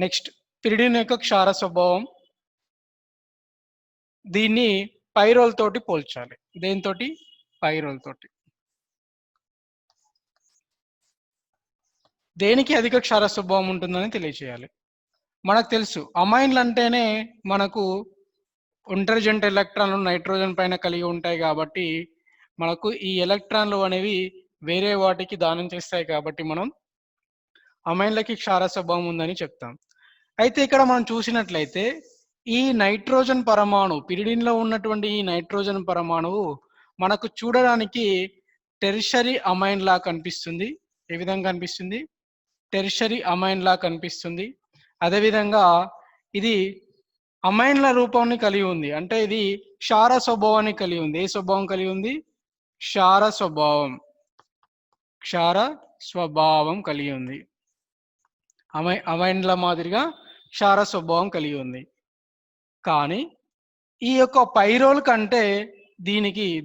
Next pyridine యొక్క క్షార స్వభావం, దీన్ని పైరోల్ తోటి పోల్చాలి. దేనితోటి? పైరోల్ తోటి. దేనికి అధిక క్షార స్వభావం ఉంటుందని తెలియచేయాలి. మనకు తెలుసు అమైన్లు అంటేనే మనకు ఒంటరి జంట ఎలక్ట్రాన్లు నైట్రోజన్ పైన కలిగి ఉంటాయి కాబట్టి మనకు ఈ ఎలక్ట్రాన్లు అనేవి వేరే వాటికి దానం చేస్తాయి కాబట్టి మనం అమైన్లకి క్షార స్వభావం ఉందని చెప్తాం. అయితే ఇక్కడ మనం చూసినట్లయితే ఈ నైట్రోజన్ పరమాణు పిరిడిన్ లో ఉన్నటువంటి ఈ నైట్రోజన్ పరమాణువు మనకు చూడడానికి టెర్షరీ అమైన్ లా కనిపిస్తుంది. ఏ విధంగా కనిపిస్తుంది? టెర్షరీ అమైన్ లా కనిపిస్తుంది. అదేవిధంగా ఇది అమైన్ల రూపాన్ని కలిగి ఉంది, అంటే ఇది క్షార స్వభావాన్ని కలిగి ఉంది. ఏ స్వభావం కలిగి ఉంది? క్షార స్వభావం. క్షార స్వభావం కలిగి ఉంది. అమైన్ల మాదిరిగా క్షార స్వభావం కలిగి ఉంది. కానీ ఈ యొక్క పైరోల్ కంటే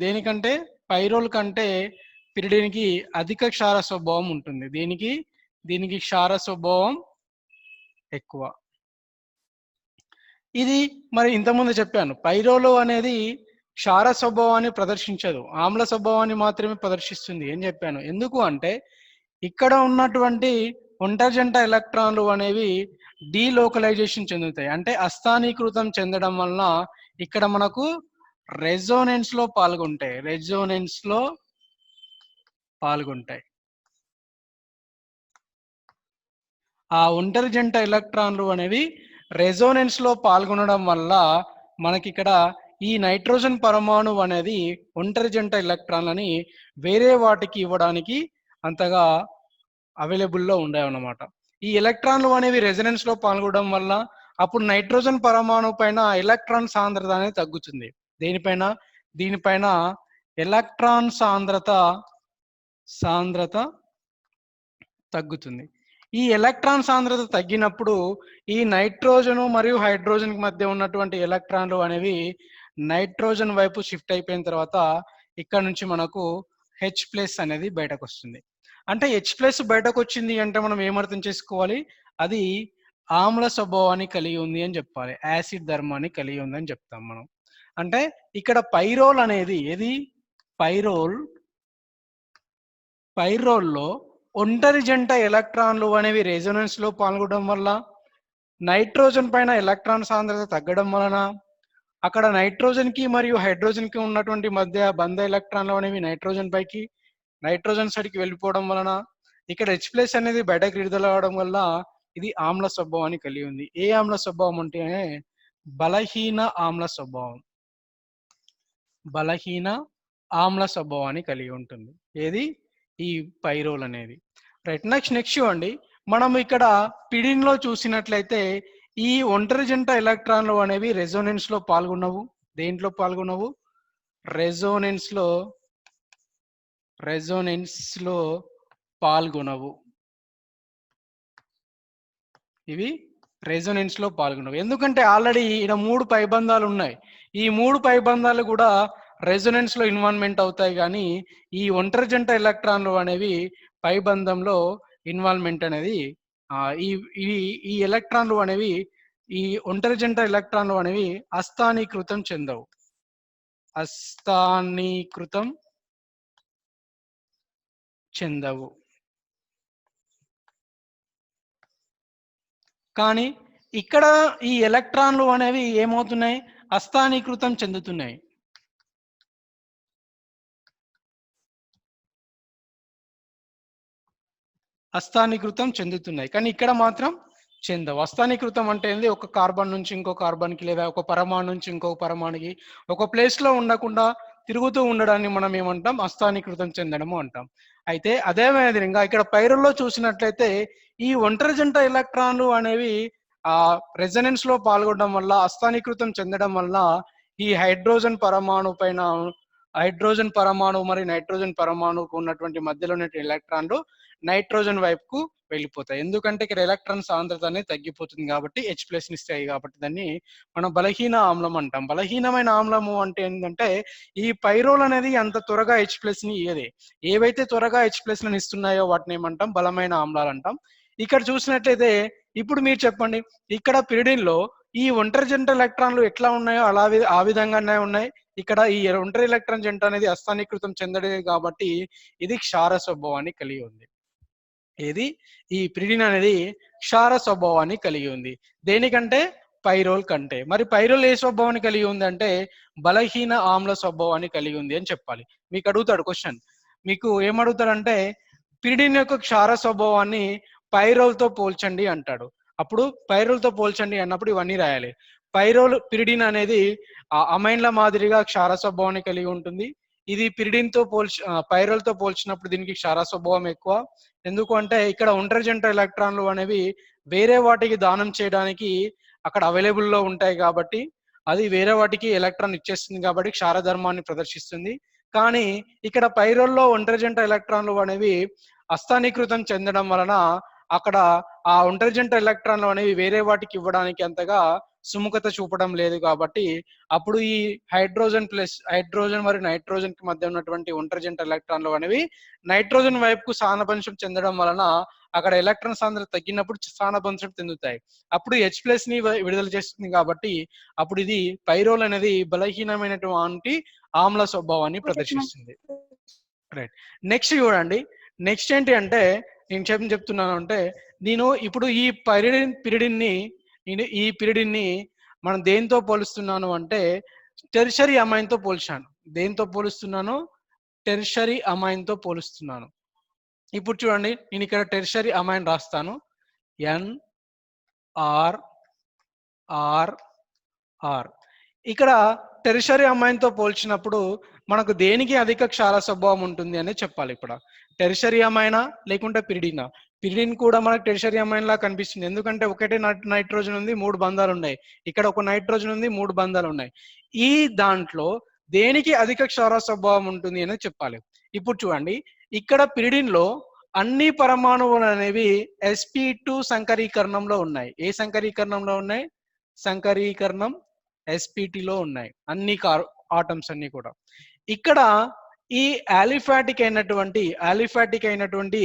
దేనికంటే పైరోల్ కంటే పిరిడిన్కి అధిక క్షార స్వభావం ఉంటుంది. దీనికి క్షార స్వభావం ఎక్కువ. ఇది మరి ఇంతకుముందు చెప్పాను, పైరోలు అనేది క్షార స్వభావాన్ని ప్రదర్శించదు, ఆమ్ల స్వభావాన్ని మాత్రమే ప్రదర్శిస్తుంది అని చెప్పాను. ఎందుకు అంటే ఇక్కడ ఉన్నటువంటి ఒంటరి జంట ఎలక్ట్రాన్లు అనేవి డీలోకలైజేషన్ చెందుతాయి, అంటే అస్థానీకృతం చెందడం వలన ఇక్కడ మనకు రెజోనెన్స్ లో పాల్గొంటాయి. ఆ ఒంటరి జంట ఎలక్ట్రాన్లు అనేవి రెజోనెన్స్ లో పాల్గొనడం వల్ల మనకి ఇక్కడ ఈ నైట్రోజన్ పరమాణు అనేది ఒంటరి జంట ఎలక్ట్రాన్లని వేరే వాటికి ఇవ్వడానికి అంతగా అవైలబుల్లో ఉండేవన్నమాట. ఈ ఎలక్ట్రాన్లు అనేవి రెజోనెన్స్ లో పాల్గొనడం వల్ల అప్పుడు నైట్రోజన్ పరమాణు పైన ఎలక్ట్రాన్ సాంద్రత అనేది తగ్గుతుంది. దీనిపైన ఎలక్ట్రాన్ సాంద్రత తగ్గుతుంది. ఈ ఎలక్ట్రాన్ సాంద్రత తగ్గినప్పుడు ఈ నైట్రోజన్ మరియు హైడ్రోజన్ మధ్య ఉన్నటువంటి ఎలక్ట్రాన్లు అనేవి నైట్రోజన్ వైపు షిఫ్ట్ అయిపోయిన తర్వాత ఇక్కడ నుంచి మనకు H+ అనేది బయటకు వస్తుంది. అంటే H+ బయటకు వచ్చింది అంటే మనం ఏమర్థం చేసుకోవాలి? అది ఆమ్ల స్వభావాన్ని కలిగి ఉంది అని చెప్పాలి, యాసిడ్ ధర్మాన్ని కలిగి ఉంది అని చెప్తాం మనం. అంటే ఇక్కడ పైరోల్ అనేది పైరోల్లో ఒంటరి జంట ఎలక్ట్రాన్లు అనేవి రెజోనెన్స్ లో పాల్గొనడం వల్ల నైట్రోజన్ పైన ఎలక్ట్రాన్ సాంద్రత తగ్గడం వలన అక్కడ నైట్రోజన్ కి మరియు హైడ్రోజన్ కి ఉన్నటువంటి మధ్య బంధ ఎలక్ట్రాన్లు అనేవి నైట్రోజన్ సైడ్ కి వెళ్ళిపోవడం వలన ఇక్కడ H+ అనేది బయటకు విడుదలవడం వల్ల ఇది ఆమ్ల స్వభావాన్ని కలిగి ఉంది. ఏ ఆమ్ల స్వభావం అంటే బలహీన ఆమ్ల స్వభావాన్ని కలిగి ఉంటుంది. ఏది? ఈ పైరోల్ అనేది. రైట్, నెక్స్ట్ చూడండి, మనం ఇక్కడ పిరిడిన్ లో చూసినట్లయితే ఈ ఒంటరి జంట ఎలక్ట్రాన్లు అనేవి రెజోనెన్స్ లో పాల్గొన్నవు. దేంట్లో పాల్గొన్నవు? రెజోనెన్స్ లో పాల్గొనవు. ఇవి రెజోనెన్స్ లో పాల్గొనవు. ఎందుకంటే ఆల్రెడీ ఇక్కడ 3 పైబంధాలు ఉన్నాయి. ఈ 3 పైబంధాలు కూడా రెజోనెన్స్ లో ఇన్వాల్వ్మెంట్ అవుతాయి, కానీ ఈ ఒంటరి జంట ఎలక్ట్రాన్లు అనేవి పైబంధంలో ఇన్వాల్వ్మెంట్ అనేది ఈ ఎలక్ట్రాన్లు అనేవి ఈ ఒంటరి జంట ఎలక్ట్రాన్లు అనేవి అస్థానీకృతం చెందవు. కానీ ఇక్కడ ఈ ఎలక్ట్రాన్లు అనేవి ఏమవుతున్నాయి? అస్థానీకృతం చెందుతున్నాయి. కానీ ఇక్కడ మాత్రం చెందవు. అస్థానీకృతం అంటే ఏంది? ఒక కార్బన్ నుంచి ఇంకో కార్బన్కి లేదా ఒక పరమాణు నుంచి ఇంకొక పరమాణుకి ఒక ప్లేస్ లో ఉండకుండా తిరుగుతూ ఉండడాన్ని మనం ఏమంటాం? అస్థానీకృతం చెందడము అంటాం. అయితే అదే విధంగా ఇక్కడ పైరుల్లో చూసినట్లయితే ఈ ఒంటరి జంట ఎలక్ట్రాన్లు అనేవి రెజనెన్స్ లో పాల్గొనడం వల్ల అస్థానీకృతం చెందడం వల్ల ఈ హైడ్రోజన్ పరమాణు మరియు నైట్రోజన్ పరమాణుకు ఉన్నటువంటి మధ్యలో ఉన్న ఎలక్ట్రాన్లు నైట్రోజన్ వైపుకు వెళ్ళిపోతాయి. ఎందుకంటే ఇక్కడ ఎలక్ట్రాన్ సాంద్రత అనేది తగ్గిపోతుంది కాబట్టి H+ ఇస్తాయి కాబట్టి దాన్ని మనం బలహీన ఆమ్లం అంటాం. బలహీనమైన ఆమ్లము అంటే ఏంటంటే ఈ పైరోల్ అనేది అంత త్వరగా H+ ని ఇయ్యదే. ఏవైతే త్వరగా H+ లను ఇస్తున్నాయో వాటిని ఏమంటాం? బలమైన ఆమ్లాలు అంటాం. ఇక్కడ చూసినట్లయితే ఇప్పుడు మీరు చెప్పండి, ఇక్కడ పిరిడిన్ లో ఈ ఒంటరి జంట ఎలక్ట్రాన్లు ఎట్లా ఉన్నాయో ఆ విధంగానే ఉన్నాయి. ఇక్కడ ఈ ఒంటరి ఎలక్ట్రాన్ జంట అనేది అస్థానీకృతం చెందడమే కాబట్టి ఇది క్షార స్వభావాన్ని కలిగి ఉంది. ఏది ఈ పిరిడిన్ అనేది క్షార స్వభావాన్ని కలిగి ఉంది. దేనికంటే పైరోల్ కంటే. మరి పైరోల్ ఏ స్వభావాన్ని కలిగి ఉంది అంటే బలహీన ఆమ్ల స్వభావాన్ని కలిగి ఉంది అని చెప్పాలి. మీకు అడుగుతాడు క్వశ్చన్, మీకు ఏమడుగుతాడంటే పిరిడిన్ యొక్క క్షార స్వభావాన్ని పైరోల్ తో పోల్చండి అంటాడు. అప్పుడు పైరోల్ తో పోల్చండి అన్నప్పుడు ఇవన్నీ రాయాలి. పైరోల్ పిరిడిన్ అనేది అమైన్ల మాదిరిగా క్షార స్వభావాన్ని కలిగి ఉంటుంది. ఇది పిరిడిన్ తో పైరోల్ తో పోల్చినప్పుడు దీనికి క్షార స్వభావం ఎక్కువ. ఎందుకు అంటే ఇక్కడ ఒంటరి జంట ఎలక్ట్రాన్లు అనేవి వేరే వాటికి దానం చేయడానికి అక్కడ అవైలబుల్ లో ఉంటాయి కాబట్టి అది వేరే వాటికి ఎలక్ట్రాన్ ఇచ్చేస్తుంది కాబట్టి క్షార ధర్మాన్ని ప్రదర్శిస్తుంది. కానీ ఇక్కడ పైరోల్లో ఒంటరి జంట ఎలక్ట్రాన్లు అనేవి అస్థానీకృతం చెందడం వలన అక్కడ ఆ ఒంటరి జంట ఎలక్ట్రాన్లు అనేవి వేరే వాటికి ఇవ్వడానికి అంతగా సుముఖత చూపడం లేదు కాబట్టి అప్పుడు ఈ హైడ్రోజన్ మరియు నైట్రోజన్ కి మధ్య ఉన్నటువంటి ఒంటరి జంట ఎలక్ట్రాన్లు అనేవి నైట్రోజన్ వైపుకు స్థానభ్రంశం చెందడం వలన అక్కడ ఎలక్ట్రాన్ సాంద్రత తగ్గినప్పుడు స్థానభ్రంశం చెందుతాయి. అప్పుడు H+ ని విడుదల చేస్తుంది కాబట్టి అప్పుడు ఇది పైరోల్ అనేది బలహీనమైనటువంటి ఆమ్ల స్వభావాన్ని ప్రదర్శిస్తుంది. రైట్, నెక్స్ట్ చూడండి. నెక్స్ట్ ఏంటి అంటే నేను చెప్తున్నాను అంటే నేను ఇప్పుడు ఈ పిరిడిన్ ని మనం దేంతో పోలుస్తున్నాను అంటే టెర్షరీ అమైన్ తో పోల్చాను. దేంతో పోలుస్తున్నాను? టెర్షరీ అమైన్ తో పోలుస్తున్నాను. ఇప్పుడు చూడండి, నేను ఇక్కడ టెర్షరీ అమైన్ రాస్తాను. NRR. ఇక్కడ టెర్షరీ అమైన్ తో పోల్చినప్పుడు మనకు దేనికి అధిక క్షార స్వభావం ఉంటుంది అని చెప్పాలి. ఇక్కడ టెర్షరీ అమైనా లేకుంటే పిరిడినా? పిరిడిన్ కూడా మనకు టెర్షరీ అమైన్ లా కనిపిస్తుంది. ఎందుకంటే ఒకటే నైట్రోజన్ ఉంది, 3 బంధాలు ఉన్నాయి. ఇక్కడ ఒక నైట్రోజన్ ఉంది, 3 బంధాలు ఉన్నాయి. ఈ దాంట్లో దేనికి అధిక క్షార స్వభావం ఉంటుంది అని చెప్పాలి. ఇప్పుడు చూడండి, ఇక్కడ పిరిడిన్ లో అన్ని పరమాణువులు అనేవి sp2 సంకరీకరణంలో ఉన్నాయి. ఏ సంకరీకరణంలో ఉన్నాయి? సంకరీకరణం spt లో ఉన్నాయి అన్ని ఆటమ్స్ అన్ని కూడా. ఇక్కడ ఈ ఆలిఫాటిక్ అయినటువంటి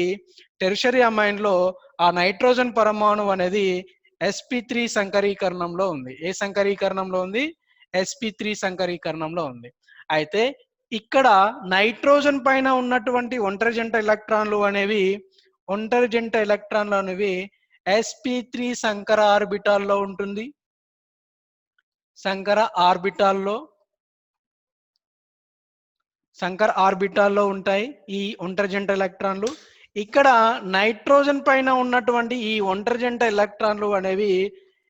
టెర్షరీ అమైన్ లో ఆ నైట్రోజన్ పరమాణు అనేది sp3 సంకరీకరణంలో ఉంది. ఏ సంకరీకరణంలో ఉంది? sp3 సంకరీకరణంలో ఉంది. అయితే ఇక్కడ నైట్రోజన్ పైన ఉన్నటువంటి ఒంటరి జంట ఎలక్ట్రాన్లు అనేవి sp3 సంకర ఆర్బిటాల్లో ఉంటుంది. సంకర ఆర్బిటాల్లో ఉంటాయి ఈ ఒంటరి జంట ఎలక్ట్రాన్లు. ఇక్కడ నైట్రోజన్ పైన ఉన్నటువంటి ఈ ఒంటరి జంట ఎలక్ట్రాన్లు అనేవి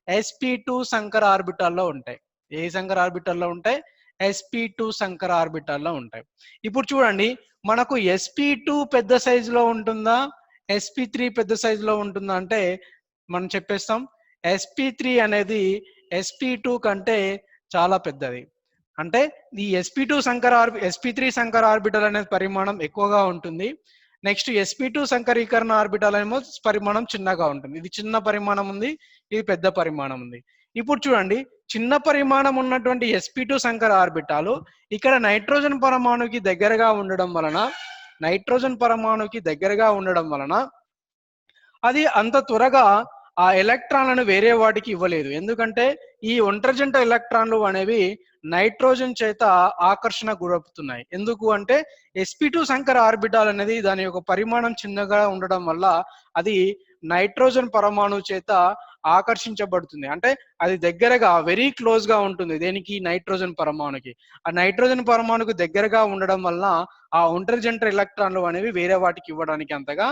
sp2 సంకర ఆర్బిటాల్లో ఉంటాయి. ఏ సంకర ఆర్బిటాల్లో ఉంటాయి? sp2 సంకర ఆర్బిటాల్లో ఉంటాయి. ఇప్పుడు చూడండి, మనకు sp2 పెద్ద సైజులో ఉంటుందా, sp3 పెద్ద సైజులో ఉంటుందా అంటే మనం చెప్పేస్తాం sp3 అనేది sp2 కంటే చాలా పెద్దది. అంటే ఈ sp3 సంకర ఆర్బిటల్ అనేది పరిమాణం ఎక్కువగా ఉంటుంది. నెక్స్ట్ sp2 సంకరీకరణ ఆర్బిటల్ ఏమో పరిమాణం చిన్నగా ఉంటుంది. ఇది చిన్న పరిమాణం ఉంది, ఇది పెద్ద పరిమాణం ఉంది. ఇప్పుడు చూడండి, చిన్న పరిమాణం ఉన్నటువంటి sp2 సంకర ఆర్బిటాలు ఇక్కడ నైట్రోజన్ పరమాణుకి దగ్గరగా ఉండడం వలన అది అంత త్వరగా ఆ ఎలక్ట్రాన్లను వేరే వాటికి ఇవ్వలేదు. ఎందుకంటే ఈ ఒంటరి జంట ఎలక్ట్రాన్లు అనేవి నైట్రోజన్ చేత ఆకర్షణ గురవుతున్నాయి. ఎందుకు అంటే sp2 సంకర ఆర్బిటాల్ అనేది దాని యొక్క పరిమాణం చిన్నగా ఉండడం వల్ల అది నైట్రోజన్ పరమాణు చేత ఆకర్షించబడుతుంది. అంటే అది దగ్గరగా వెరీ క్లోజ్ గా ఉంటుంది. దేనికి? నైట్రోజన్ పరమాణుకి. ఆ నైట్రోజన్ పరమాణుకు దగ్గరగా ఉండడం వల్ల ఆ ఒంటరి జంట ఎలక్ట్రాన్లు అనేవి వేరే వాటికి ఇవ్వడానికి అంతగా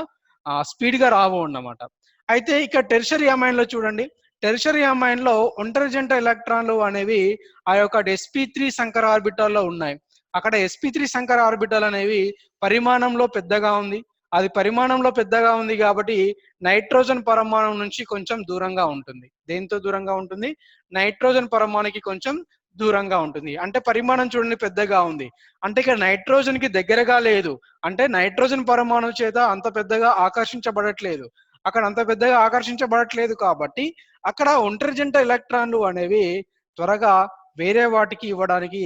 స్పీడ్ గా రావు అన్నమాట. అయితే ఇక్కడ టెర్షరీ అమైన్ లో చూడండి, టెర్షరీ అమైన్ లో ఒంటరి జంట ఎలక్ట్రాన్లు అనేవి ఆ యొక్క sp3 సంకర ఆర్బిటాల్లో ఉన్నాయి. అక్కడ sp3 సంకర ఆర్బిటాల్ అనేవి పరిమాణంలో పెద్దగా ఉంది. అది పరిమాణంలో పెద్దగా ఉంది కాబట్టి నైట్రోజన్ పరమాణు నుంచి కొంచెం దూరంగా ఉంటుంది. దేంతో దూరంగా ఉంటుంది? నైట్రోజన్ పరమాణుకి కొంచెం దూరంగా ఉంటుంది. అంటే పరిమాణం చూడండి పెద్దగా ఉంది. అంటే ఇక్కడ నైట్రోజన్ కి దగ్గరగా లేదు. అంటే నైట్రోజన్ పరమాణు చేత అంత పెద్దగా ఆకర్షించబడట్లేదు కాబట్టి అక్కడ ఒంటరి జంట ఎలక్ట్రాన్లు అనేవి త్వరగా వేరే వాటికి ఇవ్వడానికి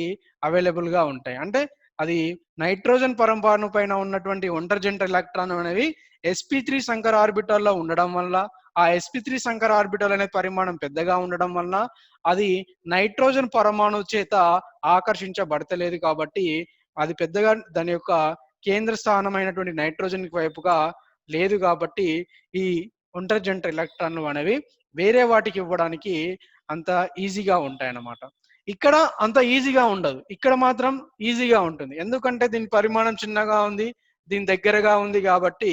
అవైలబుల్ గా ఉంటాయి. అంటే అది నైట్రోజన్ పరమాణు పైన ఉన్నటువంటి ఒంటరి జంట ఎలక్ట్రాన్ అనేవి sp3 సంకర ఆర్బిటాల్లో ఉండడం వల్ల ఆ sp3 సంకర ఆర్బిటల్ అనే పరిమాణం పెద్దగా ఉండడం వలన అది నైట్రోజన్ పరమాణు చేత ఆకర్షించబడతలేదు కాబట్టి అది పెద్దగా దాని యొక్క కేంద్ర స్థానమైనటువంటి నైట్రోజన్ వైపుగా లేదు కాబట్టి ఈ ఒంటరి జంట ఎలక్ట్రాన్లు అనేవి వేరే వాటికి ఇవ్వడానికి అంత ఈజీగా ఉంటాయన్నమాట. ఇక్కడ అంత ఈజీగా ఉండదు, ఇక్కడ మాత్రం ఈజీగా ఉంటుంది. ఎందుకంటే దీని పరిమాణం చిన్నగా ఉంది, దీని దగ్గరగా ఉంది కాబట్టి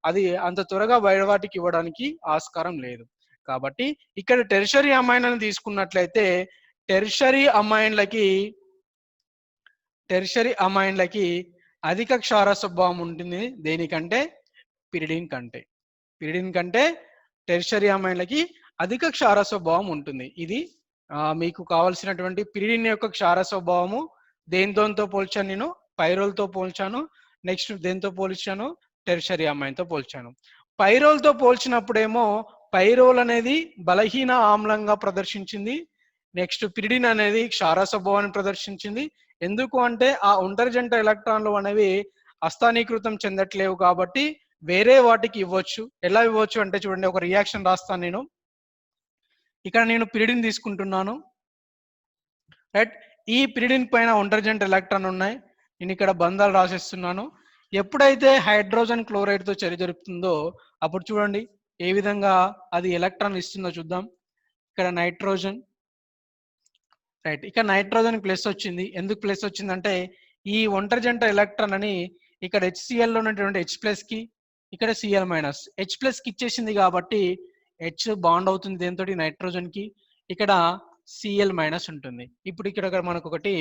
అది అంత త్వరగా బయట వాటికి ఇవ్వడానికి ఆస్కారం లేదు. కాబట్టి ఇక్కడ టెర్షరీ అమైన్లను తీసుకున్నట్లయితే టెర్షరీ అమైన్లకి అధిక క్షార స్వభావం ఉంటుంది. దేనికంటే పిరిడిన్ కంటే టెర్షరీ అమైన్లకి అధిక క్షార స్వభావం ఉంటుంది. ఇది మీకు కావాల్సినటువంటి పిరిడిన్ యొక్క క్షార స్వభావము దేంతో పోల్చాను, నేను పైరోల్తో పోల్చాను. నెక్స్ట్ దేంతో పోల్చాను, టెర్షరీ అమైన్తో పోల్చాను. పైరోల్తో పోల్చినప్పుడేమో పైరోల్ అనేది బలహీన ఆమ్లంగా ప్రదర్శించింది. నెక్స్ట్ పిరిడిన్ అనేది క్షార స్వభావాన్ని ప్రదర్శించింది. ఎందుకు అంటే ఆ ఒంటరి జంట ఎలక్ట్రాన్లు అనేవి అస్థానీకృతం చెందట్లేవు కాబట్టి వేరే వాటికి ఇవ్వచ్చు. ఎలా ఇవ్వచ్చు అంటే చూడండి, ఒక రియాక్షన్ రాస్తాను నేను. ఇక్కడ నేను పిరిడిన్ తీసుకుంటున్నాను, రైట్. ఈ పిరిడిన్ పైన ఒంటరి జంట ఎలక్ట్రాన్ ఉన్నాయి, నేను ఇక్కడ బంధాలు రాసేస్తున్నాను. ఎప్పుడైతే హైడ్రోజన్ క్లోరైడ్ తో చర్య జరుపుతుందో అప్పుడు చూడండి ఏ విధంగా అది ఎలక్ట్రాన్ ఇస్తుందో చూద్దాం. ఇక్కడ నైట్రోజన్, రైట్. ఇక్కడ నైట్రోజన్ ప్లస్ వచ్చింది. ఎందుకు ప్లస్ వచ్చిందంటే ఈ ఒంటరి జంట ఎలక్ట్రాన్ అని ఇక్కడ HCl లో ఉన్నటువంటి H+ కి, ఇక్కడ Cl-, H+ కి ఇచ్చేసింది కాబట్టి H బాండ్ అవుతుంది దేంతో, నైట్రోజన్ కి. ఇక్కడ Cl- ఉంటుంది. ఇప్పుడు ఇక్కడ మనకు ఒకటి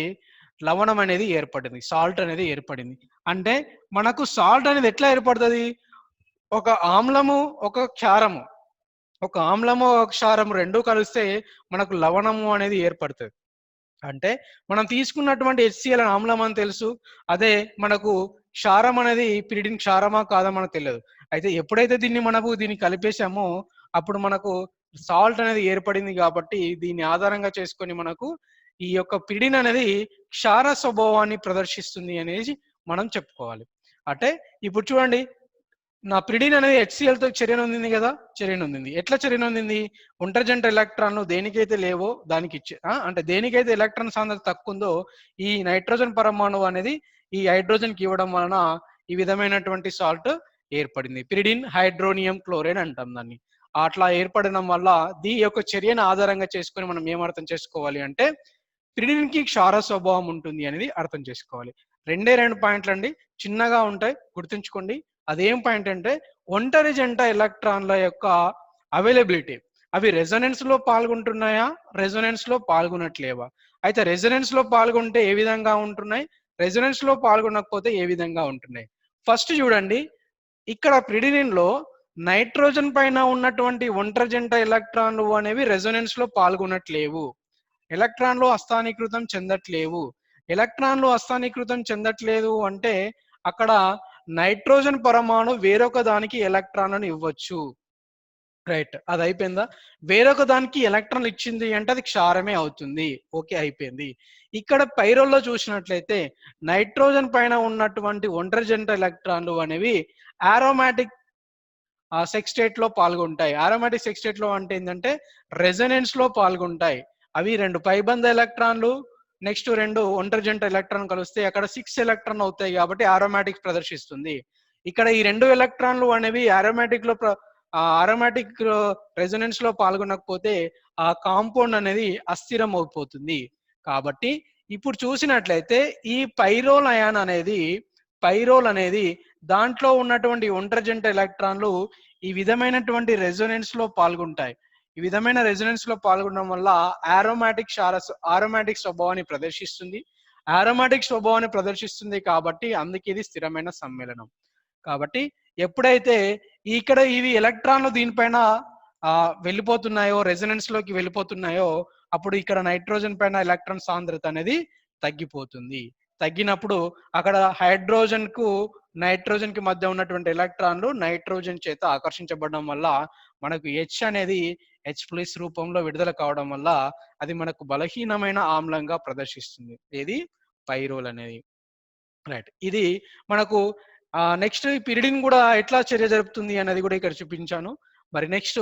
లవణం అనేది ఏర్పడింది, సాల్ట్ అనేది ఏర్పడింది. అంటే మనకు సాల్ట్ అనేది ఎట్లా ఏర్పడుతుంది, ఒక ఆమ్లము ఒక క్షారము, ఒక ఆమ్లము ఒక క్షారము రెండు కలిస్తే మనకు లవణము అనేది ఏర్పడుతుంది. అంటే మనం తీసుకున్నటువంటి HCl ఆమ్లం అని తెలుసు, అదే మనకు క్షారం అనేది పిరిడిన్ క్షారమా కాదా మనకు తెలియదు. అయితే ఎప్పుడైతే దీన్ని కలిపేసామో అప్పుడు మనకు సాల్ట్ అనేది ఏర్పడింది కాబట్టి దీన్ని ఆధారంగా చేసుకొని మనకు ఈ యొక్క పిరిడిన్ అనేది క్షార స్వభావాన్ని ప్రదర్శిస్తుంది అనేది మనం చెప్పుకోవాలి. అంటే ఇప్పుడు చూడండి, నా పిరిడిన్ అనేది HCl తో చర్య నొందింది కదా, చర్య నొందింది. ఎట్లా చర్య నొందింది, ఒంటరి జంట ఎలక్ట్రాన్లు దేనికైతే లేవో దానికి అంటే దేనికైతే ఎలక్ట్రాన్ సాంద్రత తక్కువ ఉందో ఈ నైట్రోజన్ పరమాణువు అనేది ఈ హైడ్రోజన్ కి ఇవ్వడం వలన ఈ విధమైనటువంటి సాల్ట్ ఏర్పడింది. పిరిడిన్ హైడ్రోనియం క్లోరైడ్ అంటాం దాన్ని. అట్లా ఏర్పడడం వల్ల దీని యొక్క చర్యను ఆధారంగా చేసుకొని మనం ఏం అర్థం చేసుకోవాలి అంటే పిరిడిన్ కి క్షార స్వభావం ఉంటుంది అనేది అర్థం చేసుకోవాలి. రెండు పాయింట్లు అండి, చిన్నగా ఉంటాయి, గుర్తుంచుకోండి. అదేం పాయింట్ అంటే ఒంటరి జంట ఎలక్ట్రాన్ల యొక్క అవైలబిలిటీ, అవి రెజొనెన్స్ లో పాల్గొంటున్నాయా, రెజొనెన్స్ లో పాల్గొనట్లేవా. అయితే రెజొనెన్స్ లో పాల్గొంటే ఏ విధంగా ఉంటున్నాయి, రెజొనెన్స్ లో పాల్గొనకపోతే ఏ విధంగా ఉంటున్నాయి. ఫస్ట్ చూడండి, ఇక్కడ పిరిడిన్ లో నైట్రోజన్ పైన ఉన్నటువంటి ఒంటరి జంట ఎలక్ట్రాన్లు అనేవి రెజొనెన్స్ లో పాల్గొనట్లేవు, ఎలక్ట్రాన్లు అస్థానీకృతం చెందట్లేవు. ఎలక్ట్రాన్లు అస్థానీకృతం చెందట్లేదు అంటే అక్కడ నైట్రోజన్ పరమాణు వేరొక దానికి ఎలక్ట్రాన్లను ఇవ్వచ్చు, రైట్. అది అయిపోయిందా, వేరొక దానికి ఎలక్ట్రాన్లు ఇచ్చింది అంటే అది క్షారమే అవుతుంది, ఓకే అయిపోయింది. ఇక్కడ పైరోల్లో చూసినట్లయితే నైట్రోజన్ పైన ఉన్నటువంటి ఒంటరి జంట ఎలక్ట్రాన్లు అనేవి ఆరోమాటిక్ సెక్స్టేట్ లో పాల్గొంటాయి. ఆరోమాటిక్ సెక్స్టేట్ లో అంటే ఏంటంటే రెజొనెన్స్ లో పాల్గొంటాయి. అవి రెండు పైబంధ ఎలక్ట్రాన్లు నెక్స్ట్ రెండు ఒంటరి జంట ఎలక్ట్రాన్ కలిస్తే అక్కడ 6 ఎలక్ట్రాన్ అవుతాయి కాబట్టి ఆరోమాటిక్ ప్రదర్శిస్తుంది. ఇక్కడ ఈ రెండు ఎలక్ట్రాన్లు అనేవి ఆరోమాటిక్ రెజొనెన్స్ లో పాల్గొనకపోతే ఆ కాంపౌండ్ అనేది అస్థిరం అయిపోతుంది. కాబట్టి ఇప్పుడు చూసినట్లయితే ఈ పైరోల్ అనేది దాంట్లో ఉన్నటువంటి ఒంటరి జంట ఎలక్ట్రాన్లు ఈ విధమైనటువంటి రెజొనెన్స్ లో పాల్గొంటాయి. ఈ విధమైన రెజొనెన్స్ లో పాల్గొనడం వల్ల ఆరోమాటిక్ స్వభావాన్ని ప్రదర్శిస్తుంది. ఆరోమాటిక్ స్వభావాన్ని ప్రదర్శిస్తుంది కాబట్టి అందుకే ఇది స్థిరమైన సమ్మేళనం. కాబట్టి ఎప్పుడైతే ఇక్కడ ఇవి ఎలక్ట్రాన్లు దీనిపైన వెళ్ళిపోతున్నాయో, రెజొనెన్స్ లోకి వెళ్ళిపోతున్నాయో అప్పుడు ఇక్కడ నైట్రోజన్ పైన ఎలక్ట్రాన్ సాంద్రత అనేది తగ్గిపోతుంది. తగ్గినప్పుడు అక్కడ హైడ్రోజన్ కు నైట్రోజన్ కి మధ్య ఉన్నటువంటి ఎలక్ట్రాన్లు నైట్రోజన్ చేత ఆకర్షించబడడం వల్ల మనకు H అనేది H+ రూపంలో విడుదల కావడం వల్ల అది మనకు బలహీనమైన ఆమ్లంగా ప్రదర్శిస్తుంది, ఏది పైరోల్ అనేది, రైట్. ఇది మనకు నెక్స్ట్ పిరిడిన్ కూడా ఎట్లా చర్య జరుపుతుంది అనేది కూడా ఇక్కడ చూపించాను. మరి నెక్స్ట్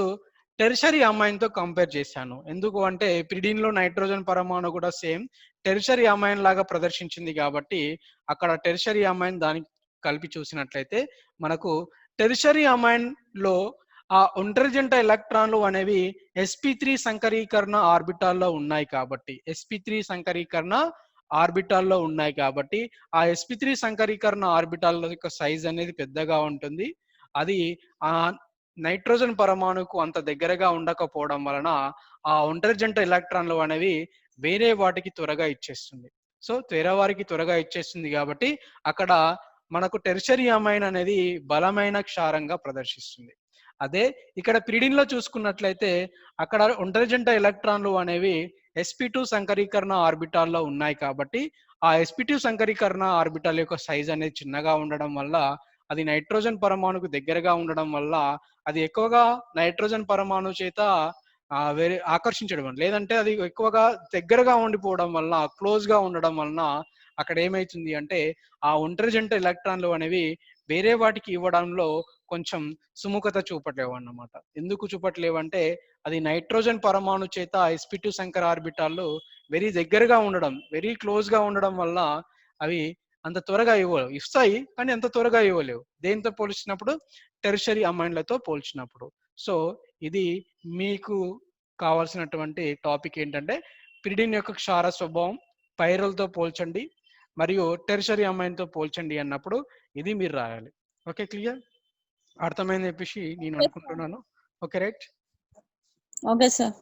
టెర్షరీ అమైన్ తో కంపేర్ చేశాను. ఎందుకు అంటే పిరిడిన్ లో నైట్రోజన్ పరమాణు కూడా సేమ్ టెర్షరీ అమైన్ లాగా ప్రదర్శించింది కాబట్టి అక్కడ టెర్షరీ అమైన్ దానికి కలిపి చూసినట్లయితే మనకు టెర్షరీ అమైన్ లో ఆ ఒంటరిజంట ఎలక్ట్రాన్లు అనేవి sp3 సంకరీకరణ ఆర్బిటాల్లో ఉన్నాయి కాబట్టి sp3 సంకరీకరణ ఆర్బిటాల్లో ఉన్నాయి కాబట్టి ఆ sp3 సంకరీకరణ ఆర్బిటాల్ యొక్క సైజ్ అనేది పెద్దగా ఉంటుంది. అది ఆ నైట్రోజన్ పరమాణుకు అంత దగ్గరగా ఉండకపోవడం వలన ఆ ఒంటరి జంట ఎలక్ట్రాన్లు అనేవి వేరే వాటికి త్వరగా ఇచ్చేస్తుంది. సో వేరే వారికి త్వరగా ఇచ్చేస్తుంది కాబట్టి అక్కడ మనకు టెర్షరీ అమైన్ అనేది బలమైన క్షారంగా ప్రదర్శిస్తుంది. అదే ఇక్కడ పిరిడిన్ లో చూసుకున్నట్లయితే అక్కడ ఒంటరి జంట ఎలక్ట్రాన్లు అనేవి sp2 సంకరీకరణ ఆర్బిటాల్లో ఉన్నాయి కాబట్టి ఆ sp2 సంకరీకరణ ఆర్బిటాల్ యొక్క సైజ్ అనేది చిన్నగా ఉండడం వల్ల అది నైట్రోజన్ పరమాణుకు దగ్గరగా ఉండడం వల్ల అది ఎక్కువగా నైట్రోజన్ పరమాణు చేత వేరే ఆకర్షించడం లేదంటే అది ఎక్కువగా దగ్గరగా ఉండిపోవడం వల్ల క్లోజ్ గా ఉండడం వలన అక్కడ ఏమైతుంది అంటే ఆ ఒంటరి జంట ఎలక్ట్రాన్లు అనేవి వేరే వాటికి ఇవ్వడంలో కొంచెం సుముఖత చూపట్లేవు అన్నమాట. ఎందుకు చూపట్లేవు అంటే అది నైట్రోజన్ పరమాణు చేత sp2 సంకర ఆర్బిటాల్లో వెరీ దగ్గరగా ఉండడం వెరీ క్లోజ్ గా ఉండడం వల్ల అవి అంత త్వరగా ఇవ్వలేవు. ఇస్తాయి కానీ అంత త్వరగా ఇవ్వలేవు. దేంతో పోల్చినప్పుడు టెర్షరీ అమైన్లతో పోల్చినప్పుడు. సో ఇది మీకు కావాల్సినటువంటి టాపిక్ ఏంటంటే పిరిడిన్ యొక్క క్షార స్వభావం పైరల్తో పోల్చండి మరియు టెర్షరీ అమైన్తో పోల్చండి అన్నప్పుడు ఇది మీరు రాయాలి. Okay, clear? అర్థమైంది చెప్పేసి నేను అనుకుంటున్నాను. Okay right? Okay sir.